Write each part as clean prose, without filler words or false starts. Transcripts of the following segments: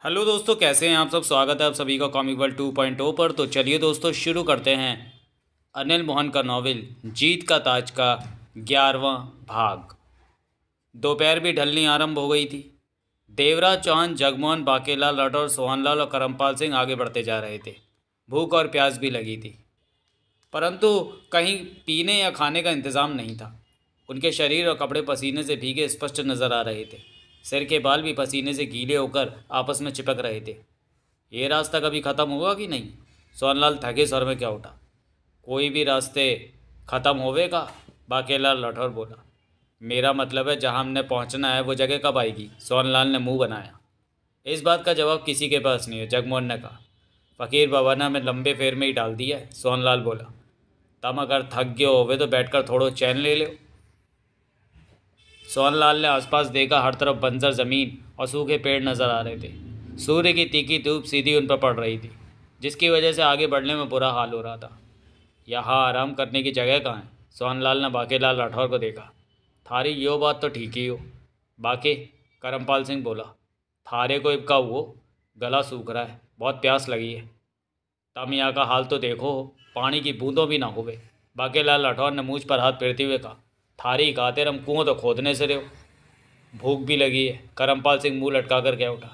Hello दोस्तों, कैसे हैं आप सब। स्वागत है आप सभी का कॉमिक वर्ल्ड 2.0 पर। तो चलिए दोस्तों, शुरू करते हैं अनिल मोहन का नॉवेल जीत का ताज का 11वां भाग। दोपहर भी ढलनी आरंभ हो गई थी। देवराज चौहान, जगमोहन, बाकेलाल राठौर, सोहनलाल और करमपाल सिंह आगे बढ़ते जा रहे थे। भूख और प्यास भी लगी थी, परंतु कहीं पीने या खाने का इंतज़ाम नहीं था। उनके शरीर और कपड़े पसीने से भीगे स्पष्ट नजर आ रहे थे। सिर के बाल भी पसीने से गीले होकर आपस में चिपक रहे थे। ये रास्ता कभी ख़त्म होगा कि नहीं? सोनलाल थके स्वर में क्या उठा। कोई भी रास्ते ख़त्म होवेगा? बाकेलाल राठौर बोला। मेरा मतलब है, जहाँ हमने पहुँचना है वो जगह कब आएगी? सोनलाल ने मुंह बनाया। इस बात का जवाब किसी के पास नहीं है, जगमोहन ने कहा। फ़कीर बाबा ने हमें लंबे फेर में ही डाल दिया है, सोनलाल बोला। तम अगर थक गए होवे तो बैठकर थोड़ो चैन ले लो। सोनलाल ने आसपास देखा। हर तरफ बंजर ज़मीन और सूखे पेड़ नजर आ रहे थे। सूर्य की तीखी धूप सीधी उन पर पड़ रही थी, जिसकी वजह से आगे बढ़ने में बुरा हाल हो रहा था। यहाँ आराम करने की जगह कहाँ है? सोनलाल ने बाकेलाल राठौर को देखा। थारी यो बात तो ठीक ही हो बाके, करमपाल सिंह बोला। थारे को इबका हुओ, गला सूख रहा है, बहुत प्यास लगी है। तम यहाँ का हाल तो देखो, पानी की बूंदों भी ना होवे। बाकेलाल राठौर ने मूछ पर हाथ फेरते हुए कहा। थारी खातिर हम कुआं तो खोदने से रहो। भूख भी लगी है, करमपाल सिंह मुंह लटका कर कह उठा।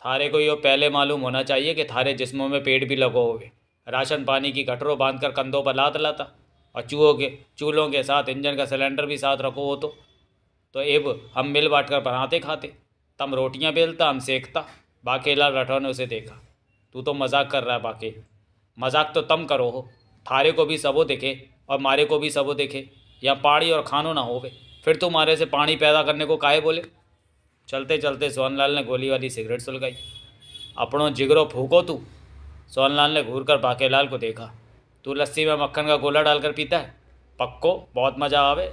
थारे को यो पहले मालूम होना चाहिए कि थारे जिस्मों में पेट भी लगो होवे। राशन पानी की गठरों बांधकर कंधों पर लात लाता, और चूल्हों के साथ इंजन का सिलेंडर भी साथ रखो हो तो एब हम मिल बांट कर बनाते खाते। तम रोटियां बेलता, हम सेकता। बाकेलाल राठौर ने उसे देखा। तू तो मजाक कर रहा है बाके। मजाक तो तम करो हो। थारे को भी सबो दिखे और मारे को भी सबो दिखे, या पानी और खानो ना होवे, फिर तुम्हारे से पानी पैदा करने को काहे बोले? चलते चलते सोनलाल ने गोली वाली सिगरेट सुलगाई। अपनों जिगरो फूको तू। सोनलाल ने घूर कर बाकेलाल को देखा। तू लस्सी में मक्खन का गोला डालकर पीता है? पक्को बहुत मज़ा आवे।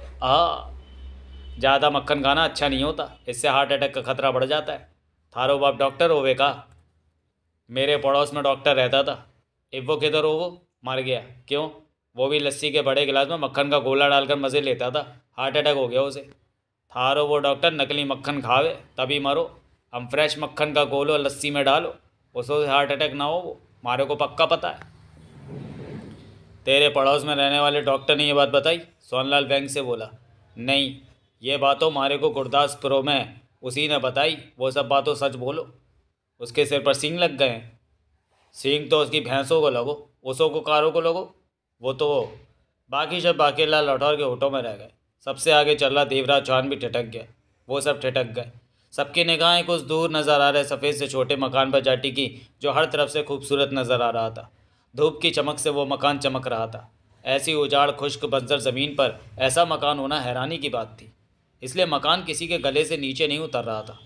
ज़्यादा मक्खन खाना अच्छा नहीं होता, इससे हार्ट अटैक का खतरा बढ़ जाता है। थारो बाप डॉक्टर होवे का? मेरे पड़ोस में डॉक्टर रहता था। अब वो किधर हो? वो मर गया। क्यों? वो भी लस्सी के बड़े गिलास में मक्खन का गोला डालकर मज़े लेता था, हार्ट अटैक हो गया उसे। थारो वो डॉक्टर नकली मक्खन खावे तभी मरो। हम फ्रेश मक्खन का गोलो लस्सी में डालो, उससे हार्ट अटैक ना हो, वो मारे को पक्का पता है। तेरे पड़ोस में रहने वाले डॉक्टर ने ये बात बताई? सोनलाल बैंक से बोला। नहीं, ये बातों मारे को गुरदासपुरों में उसी ने बताई। वो सब बातों सच बोलो। उसके सिर पर सींग लग गए हैं। सींग तो उसकी भैंसों को लगो, उसों को कारों को लगो। वो तो बाकी सब बाकेलाल राठौर के होठों में रह गए। सबसे आगे चल रहा देवराज चौहान भी ठिठक गया। वो सब ठिठक गए। सबकी निगाहें कुछ दूर नज़र आ रहे सफ़ेद से छोटे मकान पर जा टिकी, जो हर तरफ से खूबसूरत नज़र आ रहा था। धूप की चमक से वो मकान चमक रहा था। ऐसी उजाड़ खुश्क बंजर ज़मीन पर ऐसा मकान होना हैरानी की बात थी, इसलिए मकान किसी के गले से नीचे नहीं उतर रहा था।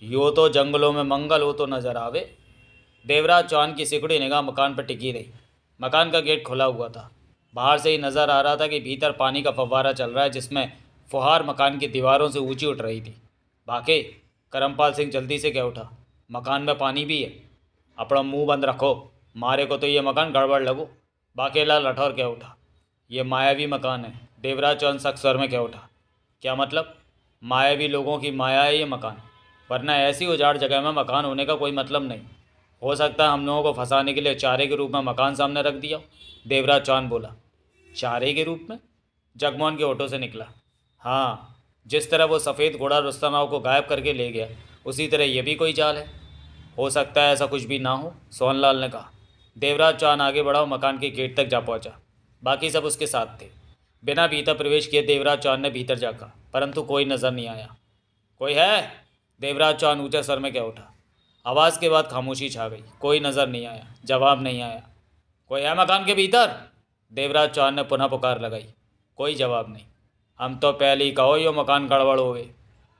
यो तो जंगलों में मंगल हो तो नजर आवे। देवराज चौहान की सिकुड़ी निगाह मकान पर टिकी रही। मकान का गेट खुला हुआ था। बाहर से ही नज़र आ रहा था कि भीतर पानी का फव्वारा चल रहा है, जिसमें फुहार मकान की दीवारों से ऊंची उठ रही थी। बाके, करमपाल सिंह जल्दी से कह उठा। मकान में पानी भी है। अपना मुंह बंद रखो, मारे को तो ये मकान गड़बड़ लगो। बाकेलाल राठौर कह उठा। ये मायावी मकान है, देवराज चौहान सख्त स्वर में कह उठा। क्या मतलब? मायावी लोगों की माया है ये मकान, वरना ऐसी उजाड़ जगह में मकान होने का कोई मतलब नहीं। हो सकता है हम लोगों को फंसाने के लिए चारे के रूप में मकान सामने रख दिया, देवराज चौहान बोला। चारे के रूप में? जगमोहन के होठों से निकला। हाँ, जिस तरह वो सफ़ेद घोड़ा रुस्तम को गायब करके ले गया, उसी तरह ये भी कोई चाल है। हो सकता है ऐसा कुछ भी ना हो, सोहनलाल ने कहा। देवराज चौहान आगे बढ़ा और मकान के गेट तक जा पहुंचा। बाकी सब उसके साथ थे। बिना भीतर प्रवेश किए देवराज चौहान ने भीतर झाँका, परंतु कोई नज़र नहीं आया। कोई है? देवराज चौहान ऊंचे स्वर में कह उठा। आवाज़ के बाद खामोशी छा गई। कोई नज़र नहीं आया, जवाब नहीं आया। कोई है मकान के भीतर? देवराज चौहान ने पुनः पुकार लगाई। कोई जवाब नहीं। हम तो पहले ही कहो यो मकान गड़बड़ हो गए,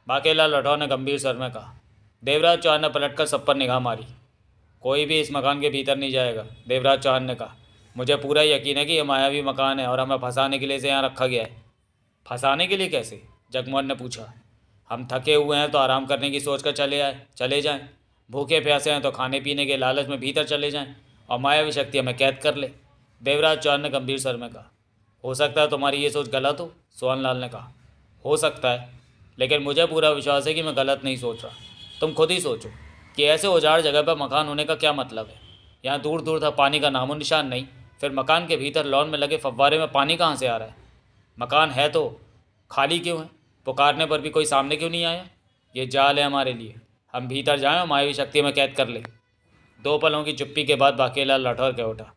बाकेलाल राठौर ने गंभीर स्वर में कहा। देवराज चौहान ने पलटकर सब पर निगाह मारी। कोई भी इस मकान के भीतर नहीं जाएगा, देवराज चौहान ने कहा। मुझे पूरा यकीन है कि यह मायावी मकान है और हमें फंसाने के लिए इसे यहाँ रखा गया है। फंसाने के लिए कैसे? जगमोहन ने पूछा। हम थके हुए हैं तो आराम करने की सोच कर चले जाएं। भूखे प्यासे हैं तो खाने पीने के लालच में भीतर चले जाएं और मायावी शक्ति हमें कैद कर ले, देवराज चौहान ने गंभीर स्वर में कहा। हो सकता है तुम्हारी ये सोच गलत हो, सोहनलाल ने कहा। हो सकता है, लेकिन मुझे पूरा विश्वास है कि मैं गलत नहीं सोच रहा। तुम खुद ही सोचो। कि ऐसे उजाड़ जगह पर मकान होने का क्या मतलब है। यहाँ दूर दूर तक पानी का नामो निशान नहीं। फिर मकान के भीतर लॉन में लगे फव्वारे में पानी कहाँ से आ रहा है। मकान है तो खाली क्यों है। पुकारने पर भी कोई सामने क्यों नहीं आया। ये जाल है हमारे लिए। हम भीतर जाएं और मायावी शक्ति में कैद कर लें। 2 पलों की चुप्पी के बाद बाकेलाल लठौर के उठा।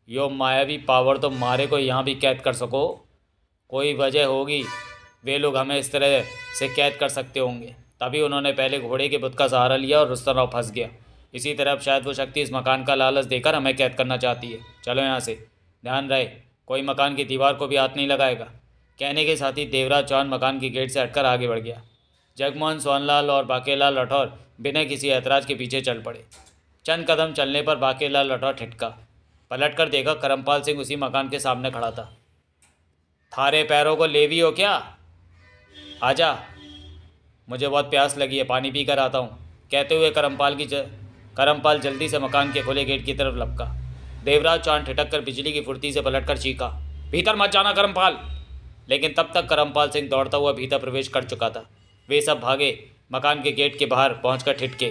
यो मायावी पावर तो मारे को यहाँ भी कैद कर सको। कोई वजह होगी वे लोग हमें इस तरह से कैद कर सकते होंगे। तभी उन्होंने पहले घोड़े के बुत का सहारा लिया और रुस्तम राव फंस गया। इसी तरह अब शायद वो शक्ति इस मकान का लालच देकर हमें कैद करना चाहती है। चलो यहाँ से, ध्यान रहे कोई मकान की दीवार को भी हाथ नहीं लगाएगा। कहने के साथ ही देवराज चौहान मकान की गेट से हटकर आगे बढ़ गया। जगमोहन, सोहनलाल और बाकेलाल लठौर बिना किसी ऐतराज़ के पीछे चल पड़े। चंद कदम चलने पर बाकेलाल लठौर ठिठका। पलटकर देखा करमपाल सिंह उसी मकान के सामने खड़ा था। थारे पैरों को लेवी हो क्या? आजा, मुझे बहुत प्यास लगी है, पानी पी कर आता हूँ, कहते हुए करमपाल जल्दी से मकान के खुले गेट की तरफ लपका। देवराज चौहान ठिठक कर बिजली की फुर्ती से पलटकर चीखा, भीतर मत जाना करमपाल। लेकिन तब तक करमपाल सिंह दौड़ता हुआ भीतर प्रवेश कर चुका था। वे सब भागे, मकान के गेट के बाहर पहुंचकर ठिठके।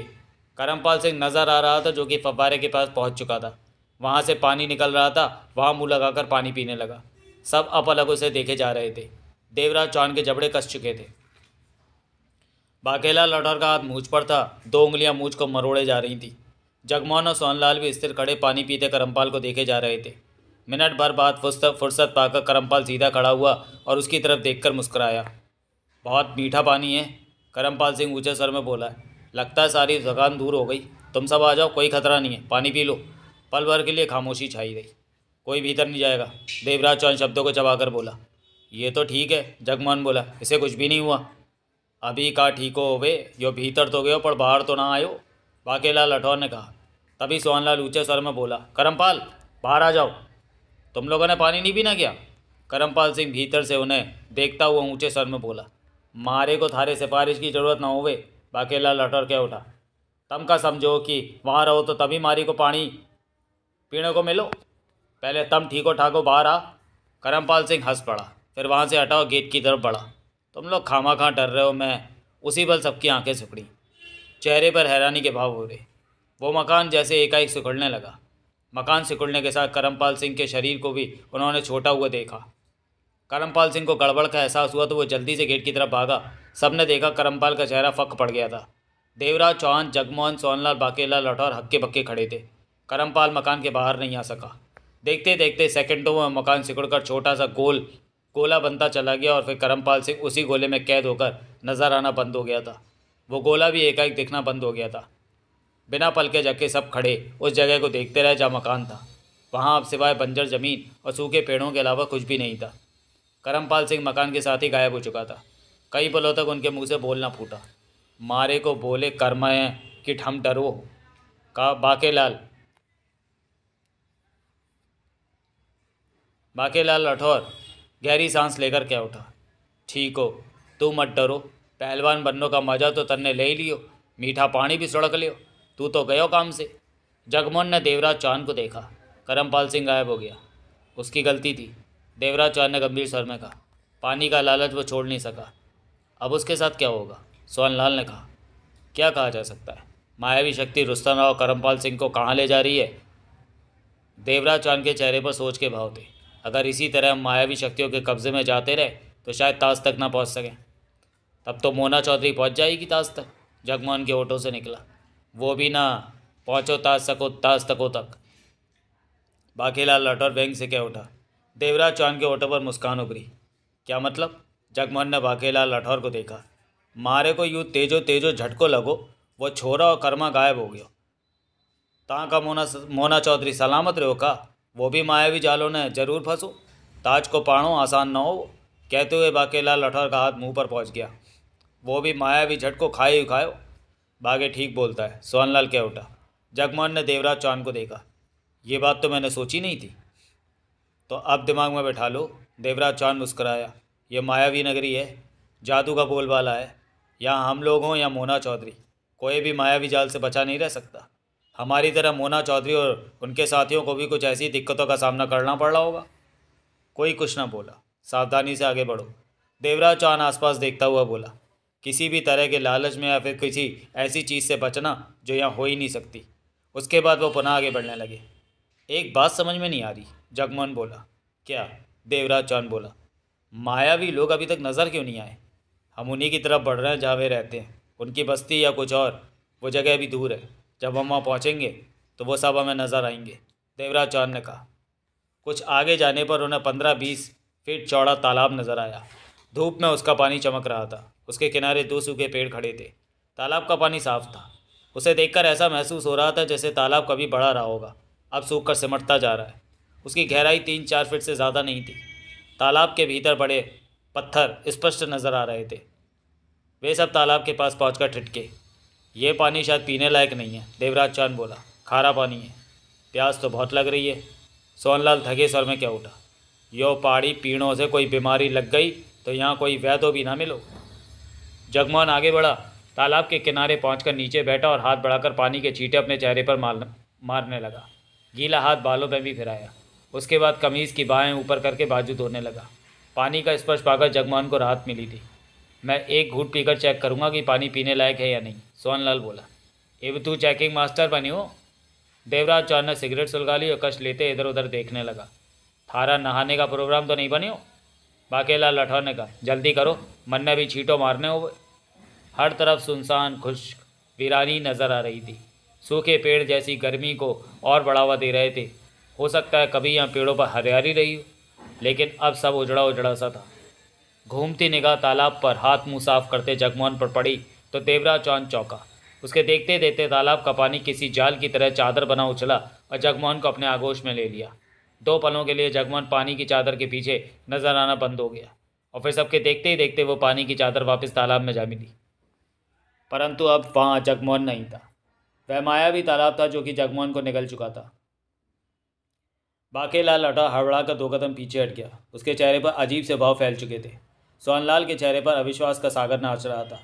करमपाल सिंह नजर आ रहा था, जो कि फव्वारे के पास पहुंच चुका था। वहां से पानी निकल रहा था, वहां मुंह लगाकर पानी पीने लगा। सब अपलग उसे देखे जा रहे थे। देवराज चौहान के जबड़े कस चुके थे। बाकेलाल लठौर का हाथ मूंछ पर था, 2 उंगलियां मूंछ को मरोड़े जा रही थी। जगमोहन और सोहनलाल भी स्थिर खड़े पानी पीते करमपाल को देखे जा रहे थे। मिनट भर बाद फुर्सत पाकर करमपाल सीधा खड़ा हुआ और उसकी तरफ देखकर मुस्कुराया। बहुत मीठा पानी है, करमपाल सिंह ऊंचे स्वर में बोला। लगता है सारी थकान दूर हो गई। तुम सब आ जाओ, कोई खतरा नहीं है, पानी पी लो। पल भर के लिए खामोशी छाई रही। कोई भीतर नहीं जाएगा, देवराज चौहान शब्दों को चबाकर बोला। ये तो ठीक है, जगमोहन बोला, इसे कुछ भी नहीं हुआ। अभी का ठीक हो वे, यो भीतर तो गयो पर बाहर तो ना आयो, बाकेलाल लठौर ने कहा। तभी सोहनलाल ऊंचे स्वर में बोला, करमपाल बाहर आ जाओ, तुम लोगों ने पानी नहीं पीना क्या? करमपाल सिंह भीतर से उन्हें देखता हुआ ऊंचे स्वर में बोला, मारे को थारे सिफारिश की ज़रूरत ना होवे। बाकेलाल लठौर कह उठा, तम का समझो कि वहाँ रहो तो तभी मारी को पानी पीने को मिलो। पहले तम ठीको ठाको बाहर आ। करमपाल सिंह हंस पड़ा, फिर वहाँ से हटा और गेट की तरफ बढ़ा। तुम लोग खामा डर रहे हो, मैं। उसी पल सबकी आंखें सिकुड़ी, चेहरे पर हैरानी के भाव हो रहे। वो मकान जैसे एकाएक सिकुड़ने लगा। मकान सिकुड़ने के साथ करमपाल सिंह के शरीर को भी उन्होंने छोटा हुआ देखा। करमपाल सिंह को गड़बड़ का एहसास हुआ तो वो जल्दी से गेट की तरफ भागा। सबने देखा करमपाल का चेहरा फक पड़ गया था। देवराज चौहान, जगमोहन, सोहनलाल, बाकेलाल लठौर हक्के बक्के खड़े थे। करमपाल मकान के बाहर नहीं आ सका। देखते देखते सेकंडों में मकान सिकुड़कर छोटा सा गोला बनता चला गया और फिर करमपाल सिंह उसी गोले में कैद होकर नजर आना बंद हो गया था। वो गोला भी एकाएक दिखना बंद हो गया था। बिना पलके झपके सब खड़े उस जगह को देखते रहे जहाँ मकान था। वहाँ अब सिवाय बंजर ज़मीन और सूखे पेड़ों के अलावा कुछ भी नहीं था। करमपाल सिंह मकान के साथ ही गायब हो चुका था। कई पलों तक उनके मुंह से बोलना फूटा। मारे को बोले कर्म है कि हम डरो का। बाकेलाल लठौर गहरी सांस लेकर क्या उठा, ठीक हो, तू मत डरो, पहलवान बनने का मजा तो तन्ने ले ही लियो, मीठा पानी भी सुड़क लियो, तू तो गयो काम से। जगमोहन ने देवराज चौहान को देखा। करमपाल सिंह गायब हो गया। उसकी गलती थी, देवराज चौहान ने गंभीर स्वर में कहा। पानी का लालच वो छोड़ नहीं सका। अब उसके साथ क्या होगा? सोहनलाल ने कहा। क्या कहा जा सकता है? मायावी शक्ति रुस्तम राव करमपाल सिंह को कहाँ ले जा रही है? देवराज चौहान के चेहरे पर सोच के भाव थे। अगर इसी तरह हम मायावी शक्तियों के कब्जे में जाते रहे तो शायद ताज तक ना पहुंच सकें। तब तो मोना चौधरी पहुंच जाएगी ताज तक, जगमोहन के ओठों से निकला। वो भी ना पहुंचो ताज तकों तक। बाकेलाल लठौर व्यंग से कह उठा। देवराज चौहान के ओठों पर मुस्कान उभरी। क्या मतलब? जगमोहन ने बाकेलाल लठौर को देखा। मारे को यूँ तेजो झटको लगो, वो छोरा और कर्मा गायब हो गयो। ता का मोना चौधरी सलामत रहो का? वो भी मायावी जालों ने जरूर फंसो, ताज को पाणो आसान न हो। कहते हुए बाकेलाल लठौर का हाथ मुंह पर पहुंच गया। वो भी मायावी झटको खायो। बागे ठीक बोलता है, सोहनलाल कह उठा। जगमोहन ने देवराज चौहान को देखा। ये बात तो मैंने सोची नहीं थी। तो अब दिमाग में बैठा लो। देवराज चौहान मुस्कुराया। ये मायावी नगरी है, जादू का बोलबाला है। यहाँ हम लोग हों या मोना चौधरी, कोई भी मायावी जाल से बचा नहीं रह सकता। हमारी तरह मोना चौधरी और उनके साथियों को भी कुछ ऐसी दिक्कतों का सामना करना पड़ रहा होगा। कोई कुछ ना बोला। सावधानी से आगे बढ़ो। देवराज चौहान आसपास देखता हुआ बोला। किसी भी तरह के लालच में या फिर किसी ऐसी चीज़ से बचना जो यहाँ हो ही नहीं सकती। उसके बाद वो पुनः आगे बढ़ने लगे। एक बात समझ में नहीं आ रही, जगमोहन बोला। क्या? देवराज चौहान बोला। मायावी लोग अभी तक नज़र क्यों नहीं आए? हम उन्हीं की तरफ बढ़ रहे हैं जहाँ वे रहते हैं। उनकी बस्ती या कुछ और, वो जगह अभी दूर है। जब हम वहाँ पहुँचेंगे तो वो सब हमें नज़र आएंगे, देवराज चौहान ने कहा। कुछ आगे जाने पर उन्हें 15-20 फीट चौड़ा तालाब नज़र आया। धूप में उसका पानी चमक रहा था। उसके किनारे 2 सूखे पेड़ खड़े थे। तालाब का पानी साफ था। उसे देखकर ऐसा महसूस हो रहा था जैसे तालाब कभी बड़ा रहा होगा, अब सूख कर सिमटता जा रहा है। उसकी गहराई 3-4 फीट से ज़्यादा नहीं थी। तालाब के भीतर बड़े पत्थर स्पष्ट नज़र आ रहे थे। वे सब तालाब के पास पहुंचकर ठिठके। ये पानी शायद पीने लायक नहीं है, देवराज चौहान बोला। खारा पानी है। प्यास तो बहुत लग रही है। सोनलाल थके स्वर में क्या उठा। यो पहाड़ी पीड़ों से कोई बीमारी लग गई तो यहाँ कोई वैद्य भी ना मिलो। जगमोहन आगे बढ़ा, तालाब के किनारे पहुंचकर नीचे बैठा और हाथ बढ़ाकर पानी के छींटे अपने चेहरे पर मारने लगा। गीला हाथ बालों में भी फिराया। उसके बाद कमीज़ की बाहें ऊपर करके बाजू धोने लगा। पानी का स्पर्श पाकर जगमोहन को राहत मिली थी। मैं एक घूंट पीकर चेक करूंगा कि पानी पीने लायक है या नहीं, सोनलाल बोला। ये तू चेकिंग मास्टर बनी हो? देवराज चौहान ने सिगरेट सुलगा ली और कश लेते इधर उधर देखने लगा। थारा नहाने का प्रोग्राम तो नहीं बनी हो? बाकेलाल राठौर ने कहा। जल्दी करो, मन ने भी छींटों मारने हो। हर तरफ सुनसान खुश्क वीरानी नज़र आ रही थी। सूखे पेड़ जैसी गर्मी को और बढ़ावा दे रहे थे। हो सकता है कभी यहाँ पेड़ों पर हरियाली रही हो, लेकिन अब सब उजड़ा उजड़ा सा था। घूमती निगाह तालाब पर हाथ मुंह साफ करते जगमोहन पर पड़ी तो देवराज चौहान चौंका। उसके देखते देखते तालाब का पानी किसी जाल की तरह चादर बना उछला और जगमोहन को अपने आगोश में ले लिया। 2 पलों के लिए जगमोहन पानी की चादर के पीछे नजर आना बंद हो गया और फिर सबके देखते ही देखते वो पानी की चादर वापस तालाब में जा मिली। परंतु अब वहाँ जगमोहन नहीं था। वह मायावी तालाब था जो कि जगमोहन को निगल चुका था। बाकेलाल राठौर हड़बड़ा कर 2 कदम पीछे हट गया। उसके चेहरे पर अजीब से भाव फैल चुके थे। सोनलाल के चेहरे पर अविश्वास का सागर नाच रहा था।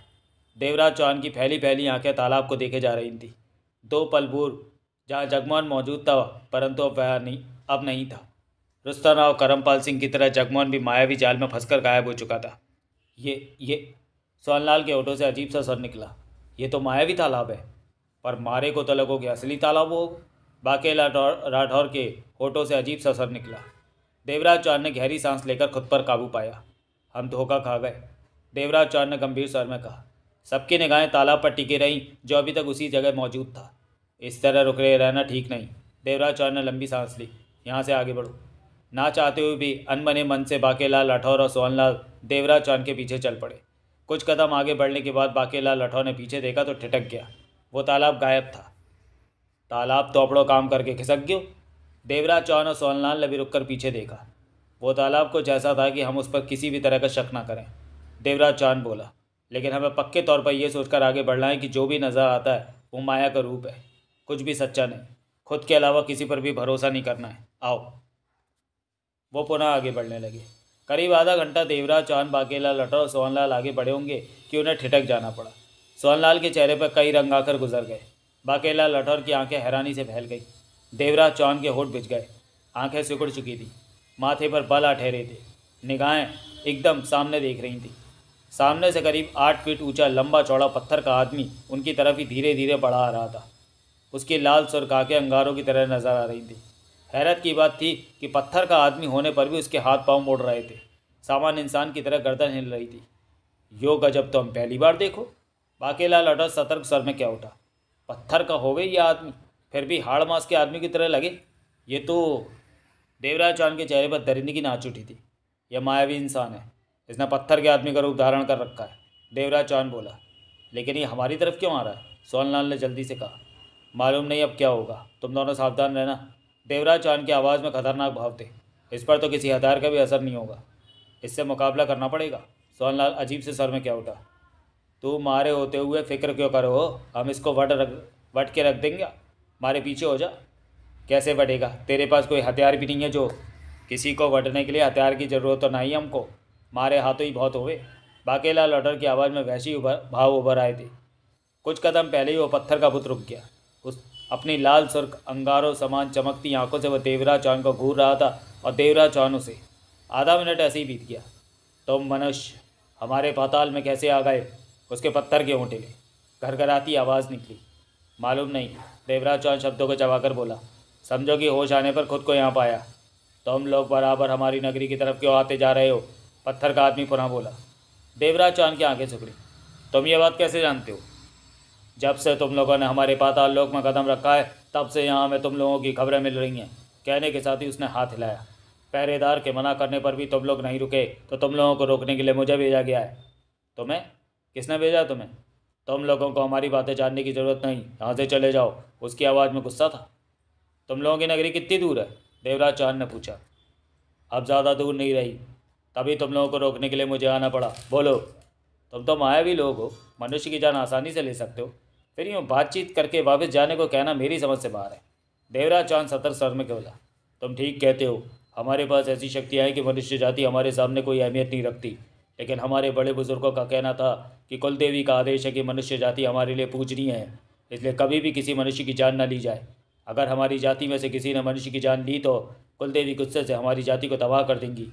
देवराज चौहान की फैली फैली आंखें तालाब को देखे जा रही थीं। 2 पल पूर्व जहाँ जगमोहन मौजूद था, परंतु अब नहीं था। रुस्तम राव करमपाल सिंह की तरह जगमोहन भी मायावी जाल में फंसकर गायब हो चुका था। ये सोनलाल के होठों से अजीब सा स्वर निकला। ये तो मायावी तालाब है, पर मारे को तो लगो कि असली तालाब होगा। बाकेलाल राठौर के होठों से अजीब सा स्वर निकला। देवराज चौहान ने गहरी सांस लेकर खुद पर काबू पाया। हम धोखा खा गए, देवराज चौहान ने गंभीर स्वर में कहा। सबकी निगाहें तालाब पर टिकी रहीं जो अभी तक उसी जगह मौजूद था। इस तरह रुके रहना ठीक नहीं। देवराज चौहान ने लंबी सांस ली। यहाँ से आगे बढ़ो। ना चाहते हुए भी अनबने मन से बाकेलाल राठौर और सोनलाल देवराज चौहान के पीछे चल पड़े। कुछ कदम आगे बढ़ने के बाद बाकेलाल राठौर ने पीछे देखा तो ठिठक गया। वो तालाब गायब था। तालाब तोपड़ो काम करके खिसक गयो। देवराज चौहान और सोनलाल ने भी रुककर पीछे देखा। वो तालाब को जैसा था कि हम उस पर किसी भी तरह का शक ना करें, देवराज चौहान बोला। लेकिन हमें पक्के तौर पर यह सोचकर आगे बढ़ना है कि जो भी नज़र आता है वो माया का रूप है, कुछ भी सच्चा नहीं। खुद के अलावा किसी पर भी भरोसा नहीं करना है। आओ। वो पुनः आगे बढ़ने लगे। करीब आधा घंटा देवराज चौहान, बाकेलाल राठौर और सोनलाल आगे बढ़े होंगे कि उन्हें ठिठक जाना पड़ा। सोनलाल के चेहरे पर कई रंग आकर गुजर गए। बाकेलाल राठौर की आंखें हैरानी से फैल गई। देवराज चौहान के होठ बिछ गए। आंखें सिकुड़ चुकी थी। माथे पर बल आ ठहरे थे। निगाहें एकदम सामने देख रही थी। सामने से करीब 8 फीट ऊंचा लंबा चौड़ा पत्थर का आदमी उनकी तरफ ही धीरे धीरे बढ़ा आ रहा था। उसकी लाल सुर्ख आंखें अंगारों की तरह नजर आ रही थी। हैरत की बात थी कि पत्थर का आदमी होने पर भी उसके हाथ पांव मुड़ रहे थे। सामान्य इंसान की तरह गर्दन हिल रही थी। यो गजब तो हम पहली बार देखो। बाकेलाल राठौर सतर्क स्वर में क्या उठा। पत्थर का हो गई यह आदमी, फिर भी हाड़ मांस के आदमी की तरह लगे। ये तो देवराज चौहान के चेहरे पर दरिंदगी नाच उठी थी। यह मायावी इंसान है, इसने पत्थर के आदमी का रूप धारण कर रखा है, देवराज चौहान बोला। लेकिन ये हमारी तरफ क्यों आ रहा है? सोनलाल ने जल्दी से कहा। मालूम नहीं अब क्या होगा, तुम दोनों सावधान रहना। देवराज चौहान की आवाज़ में खतरनाक भाव थे। इस पर तो किसी हथियार का भी असर नहीं होगा, इससे मुकाबला करना पड़ेगा। सोनलाल अजीब से स्वर में क्या उठा। तू मारे होते हुए फिक्र क्यों करो हो? हम इसको वट के रख देंगे। मारे पीछे हो जा। कैसे वटेगा? तेरे पास कोई हथियार भी नहीं है जो किसी को वटने के लिए हथियार की ज़रूरत तो नहीं हमको। मारे हाथों ही बहुत होवे। बाकेलाल राठौर की आवाज़ में वैसी भाव उभर आए थे। कुछ कदम पहले ही वो पत्थर का बुत रुक गया। उस अपनी लाल सुर्ख अंगारों समान चमकती आंखों से वह देवराज चौहान को घूर रहा था और देवराज चौहान उसे। आधा मिनट ऐसे ही बीत गया। तुम मनुष्य हमारे पाताल में कैसे आ गए? उसके पत्थर के होंठ हिले, घरघराती आवाज़ निकली। मालूम नहीं, देवराज चौहान शब्दों को चबाकर बोला। समझो कि होश आने पर खुद को यहाँ पाया। तुम लोग बराबर हमारी नगरी की तरफ क्यों आते जा रहे हो? पत्थर का आदमी पुनः बोला। देवराज चौहान की आंखें सिकुड़ी। तुम ये बात कैसे जानते हो? जब से तुम लोगों ने हमारे पाताल लोक में कदम रखा है तब से यहाँ हमें तुम लोगों की खबरें मिल रही हैं। कहने के साथ ही उसने हाथ हिलाया। पहरेदार के मना करने पर भी तुम लोग नहीं रुके तो तुम लोगों को रोकने के लिए मुझे भेजा गया है। तुम्हें? किसने भेजा तुम्हें? तुम लोगों को हमारी बातें जानने की ज़रूरत नहीं, यहाँ से चले जाओ। उसकी आवाज़ में गुस्सा था। तुम लोगों की नगरी कितनी दूर है? देवराज चौहान ने पूछा। अब ज़्यादा दूर नहीं रही, तभी तुम लोगों को रोकने के लिए मुझे आना पड़ा। बोलो। तुम तो मायावी लोग हो, मनुष्य की जान आसानी से ले सकते हो, फिर यूँ बातचीत करके वापस जाने को कहना मेरी समझ से बाहर है। देवराज चौहान सतर्क स्वर में बोला। तुम ठीक कहते हो, हमारे पास ऐसी शक्तियाँ हैं कि मनुष्य जाति हमारे सामने कोई अहमियत नहीं रखती, लेकिन हमारे बड़े बुजुर्गों का कहना था कि कुल देवी का आदेश है कि मनुष्य जाति हमारे लिए पूजनीय है, इसलिए कभी भी किसी मनुष्य की जान न ली जाए। अगर हमारी जाति में से किसी ने मनुष्य की जान ली तो कुल देवी गुस्से से हमारी जाति को तबाह कर देंगी।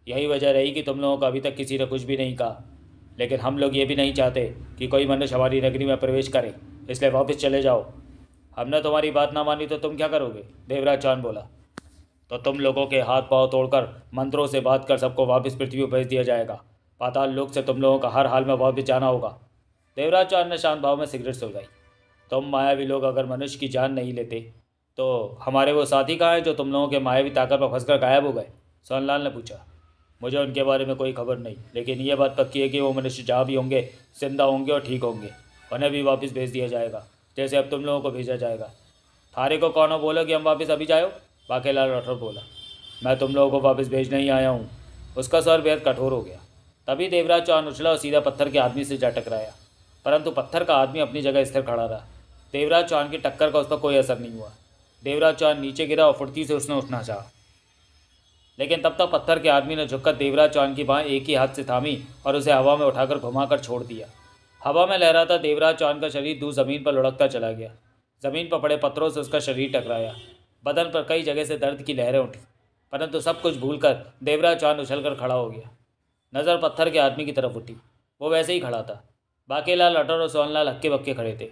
यही वजह रही कि तुम लोगों को अभी तक किसी ने कुछ भी नहीं कहा, लेकिन हम लोग ये भी नहीं चाहते कि कोई मनुष्य हमारी नगरी में प्रवेश करे, इसलिए वापस चले जाओ। हमने तुम्हारी बात ना मानी तो तुम क्या करोगे? देवराज चौहान बोला। तो तुम लोगों के हाथ पांव तोड़कर मंत्रों से बात कर सबको वापस पृथ्वी पर भेज दिया जाएगा। पाताल लोक से तुम लोगों का हर हाल में वापस जाना होगा। देवराज चौहान ने शांत भाव में सिगरेट सुलगाई। तुम मायावी लोग अगर मनुष्य की जान नहीं लेते तो हमारे वो साथी कहाँ हैं जो तुम लोगों के मायावी ताकत पर फंसकर गायब हो गए? सोनलाल ने पूछा। मुझे उनके बारे में कोई खबर नहीं, लेकिन ये बात पक्की है कि वो मनुष्य जहाँ भी होंगे जिंदा होंगे और ठीक होंगे। उन्हें भी वापस भेज दिया जाएगा, जैसे अब तुम लोगों को भेजा जाएगा। थारे को कौन बोला कि हम वापस अभी जाओ? बाकेलाल राठौर बोला। मैं तुम लोगों को वापस भेजने ही आया हूँ। उसका स्वर बेहद कठोर हो गया। तभी देवराज चौहान उछला और सीधा पत्थर के आदमी से जा टकराया, परंतु पत्थर का आदमी अपनी जगह स्थिर खड़ा रहा। देवराज चौहान की टक्कर का उस पर कोई असर नहीं हुआ। देवराज चौहान नीचे गिरा और फुर्ती से उसने उठना चाहा, लेकिन तब तक पत्थर के आदमी ने झुककर देवराज चौहान की बाँह एक ही हाथ से थामी और उसे हवा में उठाकर घुमाकर छोड़ दिया। हवा में लहराता देवराज चौहान का शरीर दूर जमीन पर लुढ़कता चला गया। जमीन पर पड़े पत्थरों से उसका शरीर टकराया। बदन पर कई जगह से दर्द की लहरें उठी, परंतु सब कुछ भूलकर देवराज चौहान उछलकर खड़ा हो गया। नज़र पत्थर के आदमी की तरफ उठी। वो वैसे ही खड़ा था। बाकेलाल राठौर और सोनलाल हक्के बक्के खड़े थे।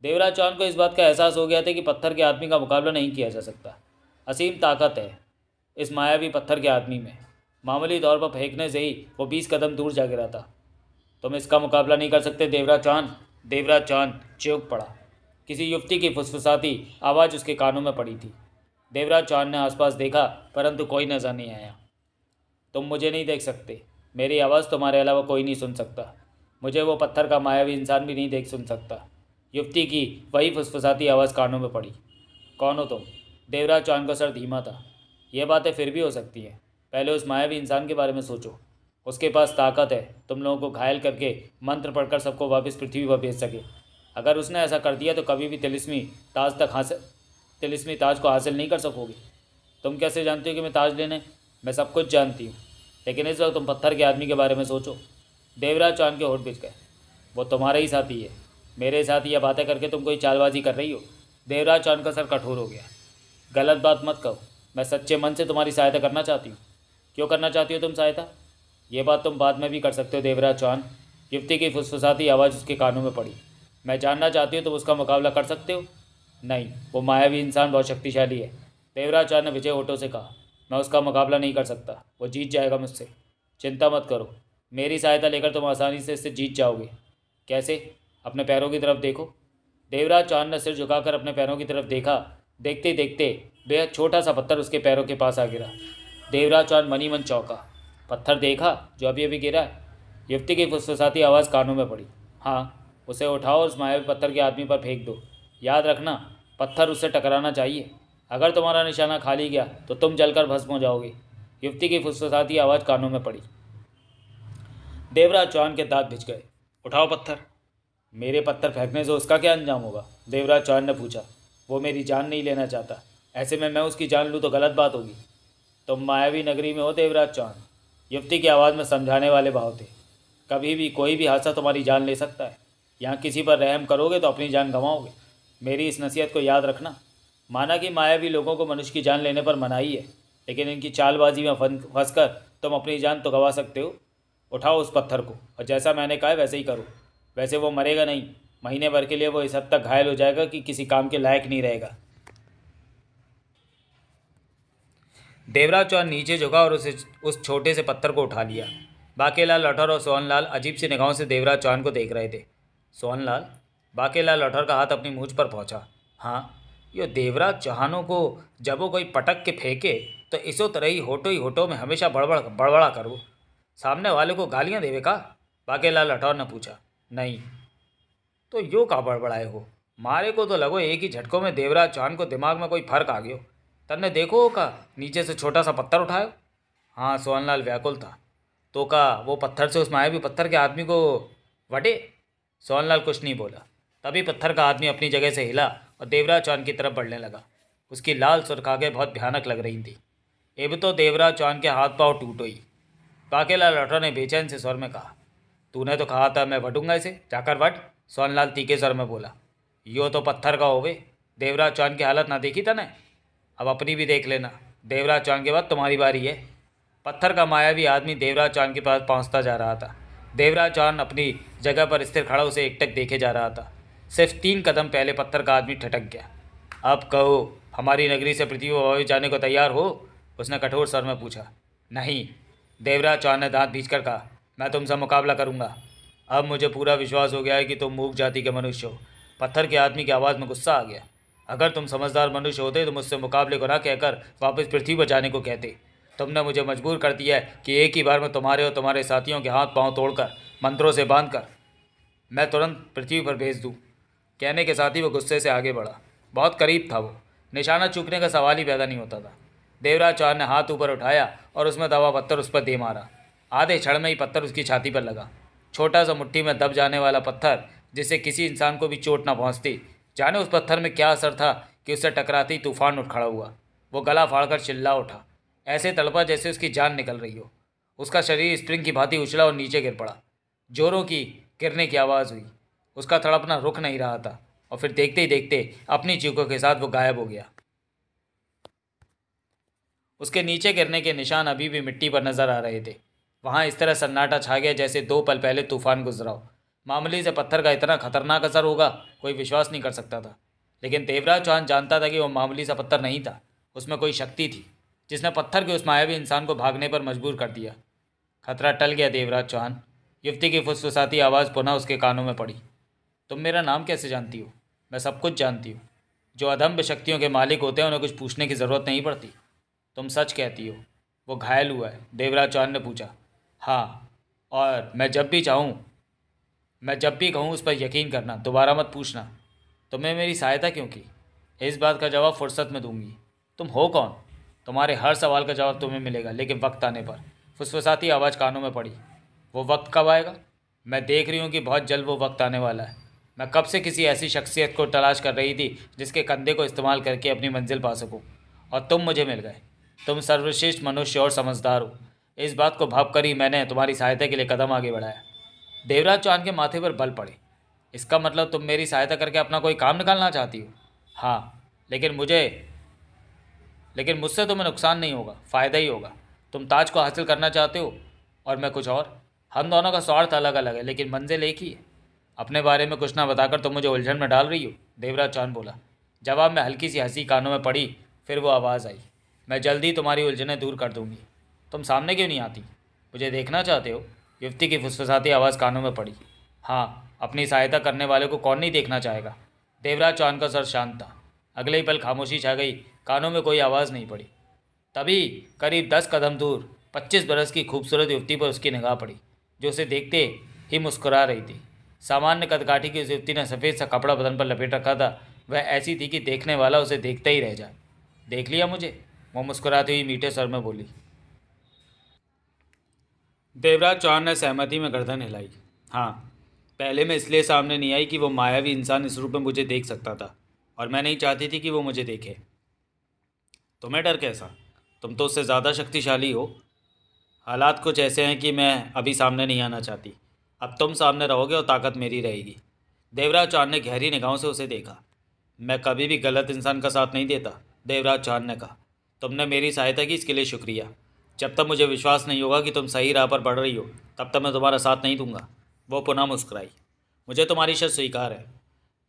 देवराज चौहान को इस बात का एहसास हो गया था कि पत्थर के आदमी का मुकाबला नहीं किया जा सकता। असीम ताकत है इस मायावी पत्थर के आदमी में। मामूली तौर पर फेंकने से ही वो 20 कदम दूर जा गिरा था। तुम इसका मुकाबला नहीं कर सकते देवराज चौहान। देवराज चौहान चौंक पड़ा। किसी युवती की फुसफुसाती आवाज़ उसके कानों में पड़ी थी। देवराज चौहान ने आसपास देखा, परंतु कोई नजर नहीं आया। तुम मुझे नहीं देख सकते, मेरी आवाज़ तुम्हारे अलावा कोई नहीं सुन सकता। मुझे वो पत्थर का मायावी इंसान भी नहीं देख सुन सकता। युवती की वही फुसफुसाती आवाज़ कानों में पड़ी। कौन हो तुम? देवराज चौहान का सर धीमा था। ये बातें फिर भी हो सकती हैं, पहले उस मायावी इंसान के बारे में सोचो। उसके पास ताकत है तुम लोगों को घायल करके मंत्र पढ़कर सबको वापस पृथ्वी पर भेज सके। अगर उसने ऐसा कर दिया तो कभी भी तिलिस्मी ताज को हासिल नहीं कर सकोगे। तुम कैसे जानती हो कि मैं ताज लेने? मैं सब कुछ जानती हूँ, लेकिन इस वक्त तुम पत्थर के आदमी के बारे में सोचो। देवराज चौहान के होठ बिछ गए। वो तुम्हारा ही साथी है, मेरे साथ यह बातें करके तुम कोई चालबाजी कर रही हो। देवराज चौहान का सर कठोर हो गया। गलत बात मत कहो, मैं सच्चे मन से तुम्हारी सहायता करना चाहती हूँ। क्यों करना चाहती हो तुम सहायता? ये बात तुम बाद में भी कर सकते हो देवराज चौहान। युवती की फुसफुसाती आवाज़ उसके कानों में पड़ी। मैं जानना चाहती हूँ तुम उसका मुकाबला कर सकते हो? नहीं, वो मायावी इंसान बहुत शक्तिशाली है। देवराज चौहान ने विजय होठों से कहा। मैं उसका मुकाबला नहीं कर सकता, वो जीत जाएगा मुझसे। चिंता मत करो, मेरी सहायता लेकर तुम आसानी से इससे जीत जाओगे। कैसे? अपने पैरों की तरफ देखो। देवराज चौहान ने सिर झुकाकर अपने पैरों की तरफ देखा। देखते देखते बेहद छोटा सा पत्थर उसके पैरों के पास आ गिरा। देवराज चौहान मनी मन चौंका। पत्थर देखा जो अभी अभी गिरा है? युवती की फुसफुसाती आवाज़ कानों में पड़ी। हाँ, उसे उठाओ और उस मायावी पत्थर के आदमी पर फेंक दो। याद रखना, पत्थर उससे टकराना चाहिए। अगर तुम्हारा निशाना खाली गया तो तुम जलकर भस्म हो जाओगे। युवती की फुसफुसाती आवाज़ कानों में पड़ी। देवराज चौहान के दांत भिज गए। उठाओ पत्थर। मेरे पत्थर फेंकने से उसका क्या अंजाम होगा? देवराज चौहान ने पूछा। वो मेरी जान नहीं लेना चाहता, ऐसे में मैं उसकी जान लूँ तो गलत बात होगी। तुम मायावी नगरी में हो देवराज चौहान। युवती की आवाज़ में समझाने वाले भाव थे। कभी भी कोई भी हादसा तुम्हारी जान ले सकता है। यहाँ किसी पर रहम करोगे तो अपनी जान गंवाओगे। मेरी इस नसीहत को याद रखना। माना कि मायावी लोगों को मनुष्य की जान लेने पर मनाही है, लेकिन इनकी चालबाजी में फंसकर तुम अपनी जान तो गंवा सकते हो। उठाओ उस पत्थर को और जैसा मैंने कहा है वैसे ही करो। वैसे वो मरेगा नहीं, महीने भर के लिए वो इस हद तक घायल हो जाएगा कि किसी काम के लायक नहीं रहेगा। देवराज चौहान नीचे झुका और उस छोटे से पत्थर को उठा लिया। बाकेलाल राठौर और सोहनलाल अजीब सी निगाहों से देवराज चौहान को देख रहे थे। सोहनलाल, बाकेलाल राठौर का हाथ अपनी मूंछ पर पहुंचा। हाँ, यो देवराज चौहानों को जब वो कोई पटक के फेंके तो इसो तरह ही होटो में हमेशा बड़बड़ा करो। सामने वाले को गालियां देवे का? बाकेलाल राठौर ने पूछा। नहीं तो यो का बड़बड़ाए हो? मारे को तो लगो एक ही झटकों में देवराज चौहान को दिमाग में कोई फर्क आ गयो। तन्ने देखो हो का नीचे से छोटा सा पत्थर उठायो? हाँ, सोहनलाल व्याकुल था। तो का वो पत्थर से उस मायावी पत्थर के आदमी को वटे? सोहनलाल कुछ नहीं बोला। तभी पत्थर का आदमी अपनी जगह से हिला और देवराज चौहान की तरफ बढ़ने लगा। उसकी लाल सुर्खाएं बहुत भयानक लग रही थी। अब तो देवराज चौहान के हाथ पांव टूटो ही। बाकेलाल राठौर ने बेचैन से स्वर में कहा। तूने तो कहा था मैं वटूंगा इसे, जाकर वट। सोहनलाल तीखे स्वर में बोला। यो तो पत्थर का होवे। देवराज चौहान की हालत ना देखी तने? अब अपनी भी देख लेना। देवराज चौहान के बाद तुम्हारी बारी है। पत्थर का मायावी आदमी देवराज चौहान के पास पहुंचता जा रहा था। देवराज चौहान अपनी जगह पर स्थिर खड़ा उसे एकटक देखे जा रहा था। सिर्फ 3 कदम पहले पत्थर का आदमी ठटक गया। अब कहो, हमारी नगरी से पृथ्वी पर जाने को तैयार हो? उसने कठोर स्वर में पूछा। नहीं, देवराज चौहान ने दांत भींचकर कहा। मैं तुमसे मुकाबला करूंगा। अब मुझे पूरा विश्वास हो गया है कि तुम मूक जाति के मनुष्य हो। पत्थर के आदमी की आवाज़ में गुस्सा आ गया। अगर तुम समझदार मनुष्य होते तो मुझसे मुकाबले को ना कहकर वापस पृथ्वी पर जाने को कहते। तुमने मुझे मजबूर कर दिया है कि एक ही बार में तुम्हारे और तुम्हारे साथियों के हाथ पांव तोड़कर मंत्रों से बांधकर मैं तुरंत पृथ्वी पर भेज दूँ। कहने के साथ ही वो गुस्से से आगे बढ़ा। बहुत करीब था वो। निशाना चूकने का सवाल ही पैदा नहीं होता था। देवराज चौहान ने हाथ ऊपर उठाया और उसमें दबा पत्थर उस पर दे मारा। आधे क्षण में ही पत्थर उसकी छाती पर लगा। छोटा सा मुट्ठी में दब जाने वाला पत्थर जिससे किसी इंसान को भी चोट ना पहुंचती। जाने उस पत्थर में क्या असर था कि उससे टकराते ही तूफान उठ खड़ा हुआ। वो गला फाड़कर चिल्ला उठा। ऐसे तड़पा जैसे उसकी जान निकल रही हो। उसका शरीर स्प्रिंग की भांति उछला और नीचे गिर पड़ा। जोरों की गिरने की आवाज़ हुई। उसका तड़पना रुक नहीं रहा था और फिर देखते ही देखते अपनी चीखों के साथ वो गायब हो गया। उसके नीचे गिरने के निशान अभी भी मिट्टी पर नजर आ रहे थे। वहाँ इस तरह सन्नाटा छा गया जैसे 2 पल पहले तूफान गुजरा हो। मामूली से पत्थर का इतना खतरनाक असर होगा कोई विश्वास नहीं कर सकता था। लेकिन देवराज चौहान जानता था कि वो मामूली सा पत्थर नहीं था। उसमें कोई शक्ति थी जिसने पत्थर के उस मायावी इंसान को भागने पर मजबूर कर दिया। खतरा टल गया देवराज चौहान। युवती की फुसफुसाती आवाज़ पुनः उसके कानों में पड़ी। तुम मेरा नाम कैसे जानती हो? मैं सब कुछ जानती हूँ। जो अदम्य शक्तियों के मालिक होते हैं उन्हें कुछ पूछने की ज़रूरत नहीं पड़ती। तुम सच कहती हो। वो घायल हुआ है? देवराज चौहान ने पूछा। हाँ, और मैं जब भी कहूँ उस पर यकीन करना, दोबारा मत पूछना। तुमने मेरी सहायता क्यों की? इस बात का जवाब फुर्सत में दूंगी। तुम हो कौन? तुम्हारे हर सवाल का जवाब तुम्हें मिलेगा, लेकिन वक्त आने पर। फुसफुसाती आवाज़ कानों में पड़ी। वो वक्त कब आएगा? मैं देख रही हूँ कि बहुत जल्द वो वक्त आने वाला है। मैं कब से किसी ऐसी शख्सियत को तलाश कर रही थी जिसके कंधे को इस्तेमाल करके अपनी मंजिल पा सकूँ, और तुम मुझे मिल गए। तुम सर्वश्रेष्ठ मनुष्य और समझदार हो। इस बात को भाप कर ही मैंने तुम्हारी सहायता के लिए कदम आगे बढ़ाया। देवराज चौहान के माथे पर बल पड़े। इसका मतलब तुम मेरी सहायता करके अपना कोई काम निकालना चाहती हो? हाँ, लेकिन मुझसे तुम्हें नुकसान नहीं होगा, फ़ायदा ही होगा। तुम ताज को हासिल करना चाहते हो और मैं कुछ और। हम दोनों का स्वार्थ अलग अलग है, लेकिन मंजिल एक ही है। अपने बारे में कुछ ना बताकर तुम मुझे उलझन में डाल रही हो, देवराज चौहान बोला। जवाब में हल्की सी हंसी कानों में पड़ी। फिर वो आवाज़ आई। मैं जल्दी तुम्हारी उलझनें दूर कर दूंगी। तुम सामने क्यों नहीं आती? मुझे देखना चाहते हो? युवती की फुसफुसाती आवाज़ कानों में पड़ी। हाँ, अपनी सहायता करने वाले को कौन नहीं देखना चाहेगा। देवराज चौहान का सर शांत था। अगले ही पल खामोशी छा गई। कानों में कोई आवाज़ नहीं पड़ी। तभी करीब 10 कदम दूर 25 बरस की खूबसूरत युवती पर उसकी निगाह पड़ी, जो उसे देखते ही मुस्कुरा रही थी। सामान्य कदकाठी की उस युवती ने सफ़ेद सा कपड़ा बदन पर लपेट रखा था। वह ऐसी थी कि देखने वाला उसे देखते ही रह जाए। देख लिया मुझे? वो मुस्कुराती हुई मीठे स्वर में बोली। देवराज चौहान ने सहमति में गर्दन हिलाई। हाँ, पहले मैं इसलिए सामने नहीं आई कि वो मायावी इंसान इस रूप में मुझे देख सकता था, और मैं नहीं चाहती थी कि वो मुझे देखे। तुम्हें डर कैसा? तुम तो उससे ज़्यादा शक्तिशाली हो। हालात कुछ ऐसे हैं कि मैं अभी सामने नहीं आना चाहती। अब तुम सामने रहोगे और ताकत मेरी रहेगी। देवराज चौहान ने गहरी निगाहों से उसे देखा। मैं कभी भी गलत इंसान का साथ नहीं देता, देवराज चौहान ने कहा। तुमने मेरी सहायता की, इसके लिए शुक्रिया। जब तक मुझे विश्वास नहीं होगा कि तुम सही राह पर बढ़ रही हो, तब तक मैं तुम्हारा साथ नहीं दूंगा। वो पुनः मुस्कुराई। मुझे तुम्हारी शर्त स्वीकार है।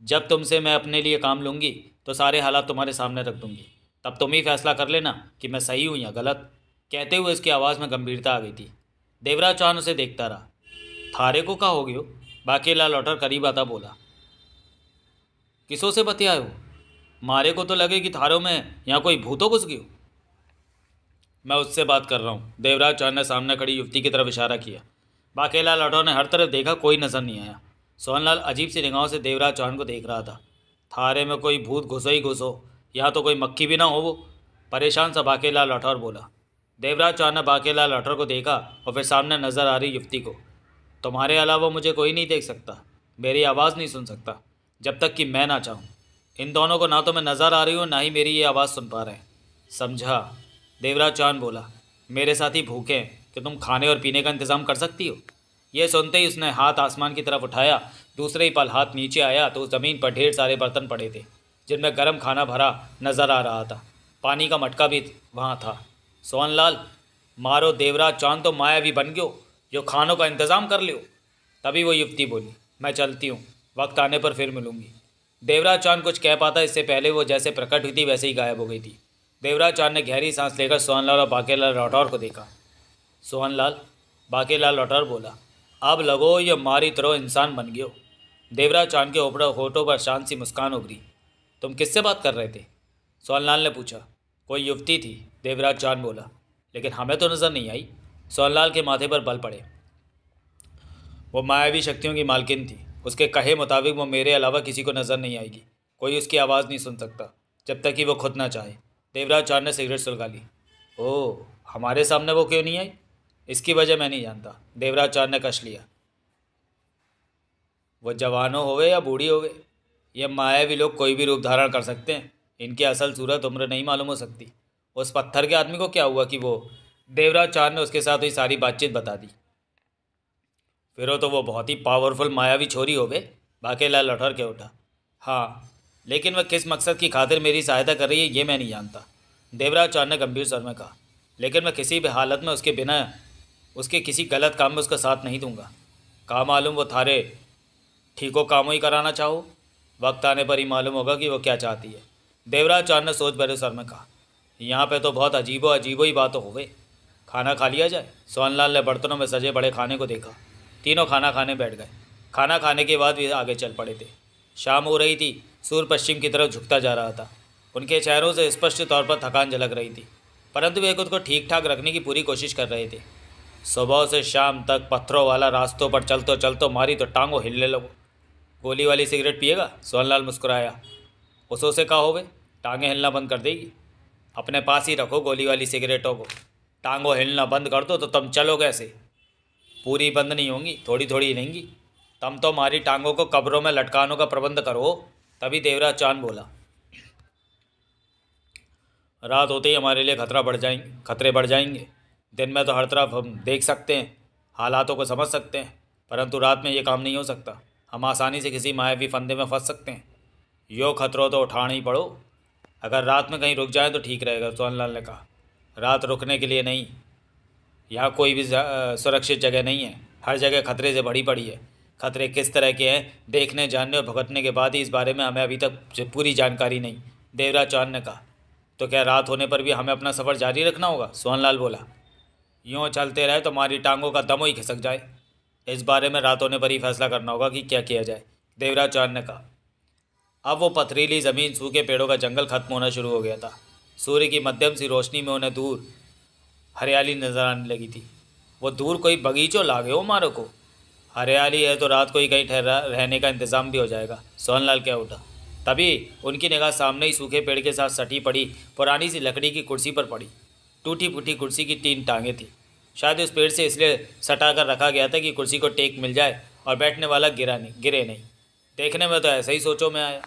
जब तुमसे मैं अपने लिए काम लूँगी तो सारे हालात तुम्हारे सामने रख दूँगी, तब तुम ही फैसला कर लेना कि मैं सही हूँ या गलत। कहते हुए उसकी आवाज़ में गंभीरता आ गई थी। देवराज चौहान उसे देखता रहा। थारे को कहा हो गयो? बाकेलाल लौटर करीब आता बोला। किसों से बतियाए हो? मारे को तो लगे कि थारों में यहाँ कोई भूतो घुस गयो। मैं उससे बात कर रहा हूँ। देवराज चौहान ने सामने खड़ी युवती की तरफ इशारा किया। बाकेलाल लौटर ने हर तरफ देखा, कोई नजर नहीं आया। सोहनलाल अजीब सी निगाहों से देवराज चौहान को देख रहा था। थारे में कोई भूत घुसो ही घुसो, यहाँ तो कोई मक्खी भी ना हो। वो परेशान सा बाकेलाल लौटर बोला। देवराज चौहान ने बाकेलाल लौटर को देखा और फिर सामने नजर आ रही युवती को। तुम्हारे अलावा मुझे कोई नहीं देख सकता, मेरी आवाज़ नहीं सुन सकता, जब तक कि मैं ना चाहूँ। इन दोनों को ना तो मैं नज़र आ रही हूँ, ना ही मेरी ये आवाज़ सुन पा रहे हैं। समझा? देवराज चौहान बोला। मेरे साथ ही भूखे हैं कि तुम खाने और पीने का इंतज़ाम कर सकती हो? यह सुनते ही उसने हाथ आसमान की तरफ उठाया। दूसरे ही पल हाथ नीचे आया तो उस ज़मीन पर ढेर सारे बर्तन पड़े थे, जिनमें गर्म खाना भरा नज़र आ रहा था। पानी का मटका भी वहाँ था। सोहनलाल, मारो देवराज चौहान तो मायावी बन गयो, जो खानों का इंतज़ाम कर लियो। तभी वो युवती बोली, मैं चलती हूँ, वक्त आने पर फिर मिलूंगी। देवराज चौहान कुछ कह पाता इससे पहले वो जैसे प्रकट हुई थी वैसे ही गायब हो गई थी। देवराज चौहान ने गहरी सांस लेकर सोहनलाल और बाकेलाल लौटौर को देखा। सोहनलाल, बाकेलाल लौटौर बोला, अब लगो ये मारी तरह इंसान बन गयो। देवराज चौहान के ऊपर होठों पर शांत सी मुस्कान उभरी। तुम किससे बात कर रहे थे? सोहनलाल ने पूछा। कोई युवती थी, देवराज चौहान बोला, लेकिन हमें तो नज़र नहीं आई। सोहनलाल के माथे पर बल पड़े। वो मायावी शक्तियों की मालकिन थी। उसके कहे मुताबिक वो मेरे अलावा किसी को नज़र नहीं आएगी। कोई उसकी आवाज़ नहीं सुन सकता जब तक कि वो खुद ना चाहे। देवराज चौहान ने सिगरेट सुलगा ली। ओह, हमारे सामने वो क्यों नहीं आई? इसकी वजह मैं नहीं जानता। देवराज चौहान ने कश लिया। वो जवानों होवे या बूढ़ी होवे, ये मायावी लोग कोई भी रूप धारण कर सकते हैं। इनकी असल सूरत उम्र नहीं मालूम हो सकती। उस पत्थर के आदमी को क्या हुआ कि वो... देवराज चौहान ने उसके साथ हुई सारी बातचीत बता दी। फिर तो वो बहुत ही पावरफुल मायावी छोरी होवे। बाकेलाल लौटर के उठा। हाँ, लेकिन वह किस मकसद की खातिर मेरी सहायता कर रही है ये मैं नहीं जानता। देवराज चौहान ने गंभीर स्वर में कहा। लेकिन मैं किसी भी हालत में उसके बिना उसके किसी गलत काम में उसका साथ नहीं दूंगा। कहा मालूम वो थारे ठीको कामों ही कराना चाहो। वक्त आने पर ही मालूम होगा कि वो क्या चाहती है। देवराज चौहान ने सोच भरे स्वर में कहा। यहाँ पे तो बहुत अजीबो ही बात होवे। खाना खा लिया जाए? सोहनलाल ने बर्तनों में सजे बड़े खाने को देखा। तीनों खाना खाने बैठ गए। खाना खाने के बाद वे आगे चल पड़े थे। शाम हो रही थी। सूर्य पश्चिम की तरफ झुकता जा रहा था। उनके चेहरों से स्पष्ट तौर पर थकान झलक रही थी, परंतु वे खुद को ठीक ठाक रखने की पूरी कोशिश कर रहे थे। सुबह से शाम तक पत्थरों वाला रास्तों पर चलतो मारी तो टांगों हिलने लगो। गोली वाली सिगरेट पिएगा? सोहनलाल मुस्कुराया। उसों से कहा होवे, टांगें हिलना बंद कर देगी। अपने पास ही रखो गोली वाली सिगरेटों को। टांगों हिलना बंद कर दो तो तुम चलो कैसे? पूरी बंद नहीं होंगी, थोड़ी थोड़ी हिलेंगी। तुम तो हमारी टांगों को कब्रों में लटकानों का प्रबंध करो। तभी देवराज चौहान बोला। रात होते ही हमारे लिए खतरे बढ़ जाएंगे। दिन में तो हर तरफ हम देख सकते हैं, हालातों को समझ सकते हैं, परंतु रात में ये काम नहीं हो सकता। हम आसानी से किसी मायावी फंदे में फंस सकते हैं। यो खतरों तो उठाना ही पड़ो। अगर रात में कहीं रुक जाए तो ठीक रहेगा, सोहनलाल ने कहा। रात रुकने के लिए नहीं, यहाँ कोई भी सुरक्षित जगह नहीं है। हर जगह खतरे से भरी पड़ी है। खतरे किस तरह के हैं देखने, जानने और भुगतने के बाद ही इस बारे में हमें अभी तक पूरी जानकारी नहीं, देवराज चौहान ने कहा। तो क्या रात होने पर भी हमें अपना सफ़र जारी रखना होगा? सोहनलाल बोला। यूँ चलते रहे तो हमारी टांगों का दम ही खिसक जाए। इस बारे में रात होने पर ही फैसला करना होगा कि क्या किया जाए, देवराज चौहान ने कहा। अब वो पथरीली ज़मीन, सूखे पेड़ों का जंगल खत्म होना शुरू हो गया था। सूर्य की मध्यम सी रोशनी में उन्हें दूर हरियाली नजर आने लगी थी। वो दूर कोई बगीचों लागे हो मारो को। हरियाली है तो रात को ही कहीं ठहरा रहने का इंतज़ाम भी हो जाएगा, सोहनलाल क्या उठा। तभी उनकी निगाह सामने ही सूखे पेड़ के साथ सटी पड़ी पुरानी सी लकड़ी की कुर्सी पर पड़ी। टूटी फूटी कुर्सी की 3 टांगें थी। शायद उस पेड़ से इसलिए सटा कर रखा गया था कि कुर्सी को टेक मिल जाए और बैठने वाला गिरे नहीं। देखने में तो ऐसा ही सोचों में आया।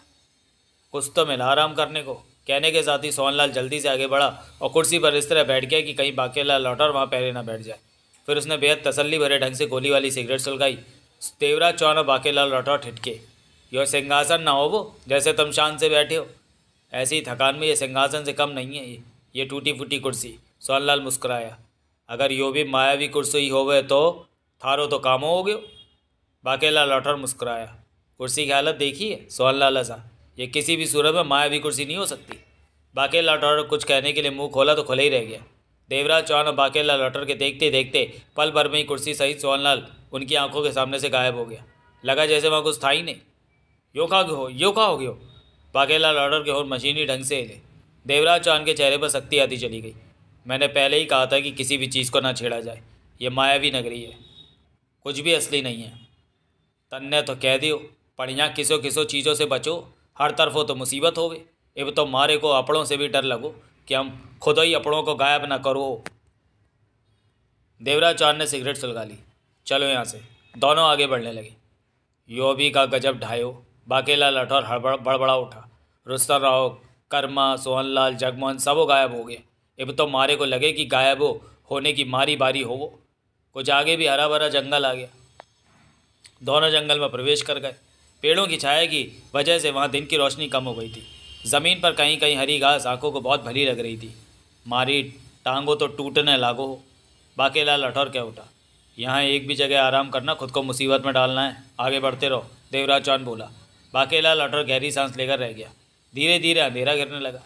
कुछ तो मिला आराम करने को। कहने के साथ ही सोहनलाल जल्दी से आगे बढ़ा और कुर्सी पर इस तरह बैठ गया कि कहीं बाकेलाल लौटर वहाँ पहले ना बैठ जाए। फिर उसने बेहद तसल्ली भरे ढंग से गोली वाली सिगरेट सुलगाई। देवराज चौहान और बाकेलाल लौटर ठिठके। यो सिंहासन ना हो वो, जैसे तुम शान से बैठे हो। ऐसी थकान में ये सिंहासन से कम नहीं है ये टूटी फूटी कुर्सी। सोहनलाल मुस्कुराया। अगर यो भी मायावी कुर्सी होवे तो थारो तो कामों हो गयो। बाकेलाल लौटर मुस्कुराया। कुर्सी की हालत देखी है सोहनलाल हंसा। ये किसी भी सूरत में मायावी कुर्सी नहीं हो सकती। बाकेला लॉटर कुछ कहने के लिए मुंह खोला तो खुला ही रह गया। देवराज चौहान और बाकेला लॉटर के देखते देखते पल भर में ही कुर्सी सहित सोहनलाल उनकी आंखों के सामने से गायब हो गया। लगा जैसे वहाँ कुछ था ही नहीं। यो कहाँ हो गयो। बाकेला लॉटर के होठ मशीनी ढंग से हिले। देवराज चौहान के चेहरे पर सख्ती आती चली गई। मैंने पहले ही कहा था कि किसी भी चीज़ को ना छेड़ा जाए। ये मायावी नगरी है, कुछ भी असली नहीं है। तन्ने तो कह दियो पर यहाँ किसो किसो चीज़ों से बचो, हर तरफ हो तो मुसीबत होवे। अब तो मारे को अपड़ों से भी डर लगो कि हम खुद ही अपड़ों को गायब ना करो। देवराज चौहान ने सिगरेट सुलगा ली। चलो यहाँ से। दोनों आगे बढ़ने लगे। यो भी का गजब ढायो। बाकेला लठौर बड़बड़ा उठा। रुस्तम राव, कर्मा, सोहनलाल, जगमोहन सबो गायब हो गए। अब तो मारे को लगे कि गायब होने की मारी बारी हो वो। कुछ आगे भी हरा भरा जंगल आ गया। दोनों जंगल में प्रवेश कर गए। पेड़ों की छाया की वजह से वहाँ दिन की रोशनी कम हो गई थी। ज़मीन पर कहीं कहीं हरी घास आंखों को बहुत भली लग रही थी। मारी टांगों तो टूटने लागो हो। बाकेला लठौर क्या उठा। यहाँ एक भी जगह आराम करना खुद को मुसीबत में डालना है। आगे बढ़ते रहो, देवराज चौहान बोला। बाकेला लठौर गहरी सांस लेकर रह गया। धीरे धीरे अंधेरा गिरने लगा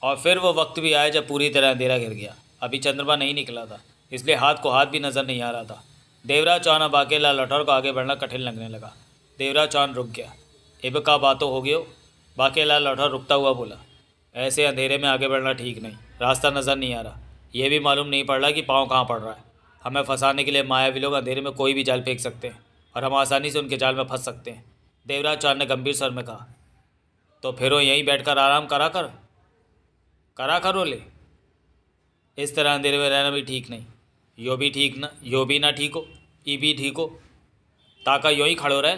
और फिर वो वक्त भी आया जब पूरी तरह अंधेरा गिर गया। अभी चंद्रमा नहीं निकला था, इसलिए हाथ को हाथ भी नज़र नहीं आ रहा था। देवराज चौहान और बाकेला लठौर को आगे बढ़ना कठिन लगने लगा। देवराज चौहान रुक गया। अब का बातों हो गयो। बाकेला लठौर रुकता हुआ बोला। ऐसे अंधेरे में आगे बढ़ना ठीक नहीं। रास्ता नज़र नहीं आ रहा। यह भी मालूम नहीं पड़ रहा कि पाँव कहाँ पड़ रहा है। हमें फंसाने के लिए मायावी लोग अंधेरे में कोई भी जाल फेंक सकते हैं और हम आसानी से उनके जाल में फंस सकते हैं। देवराज चौहान ने गंभीर स्वर में कहा। तो फिर वो यहीं बैठकर आराम करा करो ले। इस तरह अंधेरे में रहना भी ठीक नहीं। यो भी ना ठीक हो, ई भी ठीक हो। ताका यूँ ही खड़ो रहे।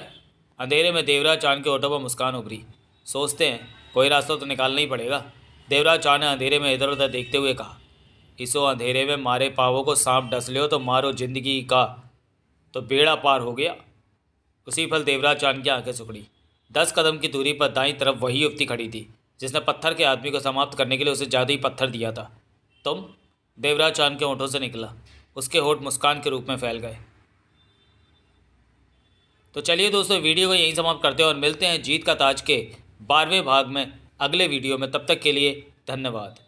अंधेरे में देवराज चौहान के होठों पर मुस्कान उभरी। सोचते हैं कोई रास्ता तो निकालना ही पड़ेगा। देवराज चौहान ने अंधेरे में इधर उधर देखते हुए कहा। इसो अंधेरे में मारे पावों को सांप डस लियो तो मारो जिंदगी का तो बेड़ा पार हो गया। उसी पल देवराज चौहान की आंखें सुखड़ी। 10 कदम की दूरी पर दाईं तरफ वही युवती खड़ी थी जिसने पत्थर के आदमी को समाप्त करने के लिए उसे जादुई पत्थर दिया था। तुम? देवराज चौहान के होठों से निकला। उसके होठ मुस्कान के रूप में फैल गए। तो चलिए दोस्तों, वीडियो को यहीं समाप्त करते हैं और मिलते हैं जीत का ताज के 12वें भाग में अगले वीडियो में। तब तक के लिए धन्यवाद।